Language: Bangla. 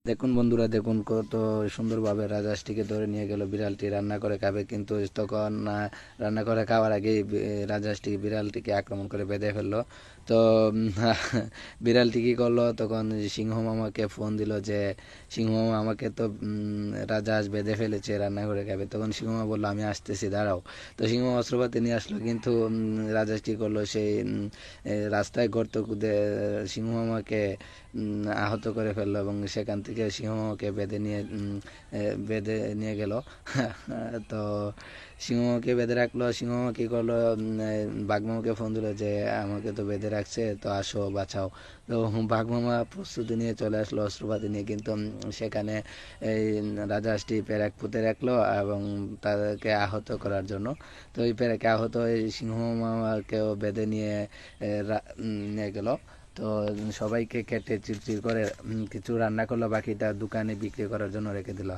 দেখুন বন্ধুরা, দেখুন কত সুন্দরভাবে রাজহাঁসটিকে ধরে নিয়ে গেল। বিড়ালটি রান্না করে খাবে, কিন্তু তখন রান্না করে খাওয়ার আগেই রাজহাঁসটি বিড়ালটিকে আক্রমণ করে বেঁধে ফেললো। তো বিড়ালটি কী করলো, তখন সিংহ মামাকে ফোন দিল যে সিংহ মামা, আমাকে তো রাজহাঁস বেঁধে ফেলেছে, রান্না করে খাবে। তখন সিংহ মামা বললো, আমি আসতেছি, দাঁড়াও। তো সিংহ মামা অস্ত্রপাতি নিয়ে আসলো, কিন্তু রাজহাঁস কী করলো, সেই রাস্তায় গর্ত খুদে সিংহ মামাকে আহত করে ফেললো, এবং সেখান থেকে সিংহকে বেঁধে নিয়ে গেল। তো সিংহকে বেঁধে রাখলো। সিংহ কী করলো, বাঘমামাকে ফোন দিল যে আমাকে তো বেঁধে রাখছে, তো আসো বাঁচাও। তো বাঘমামা প্রস্তুতি নিয়ে চলে আসলো অস্ত্রপাতি নিয়ে, কিন্তু সেখানে এই রাজহাঁসটি পেরেক পুঁতে রাখলো এবং তাদেরকে আহত করার জন্য। তো এই পেরেকে আহত এই সিংহ মামাকেও বেঁধে নিয়ে গেল। তো সবাইকে কেটে চিরচির করে কিছু রান্না করলো, বাকিটা দোকানে বিক্রি করার জন্য রেখে দিল।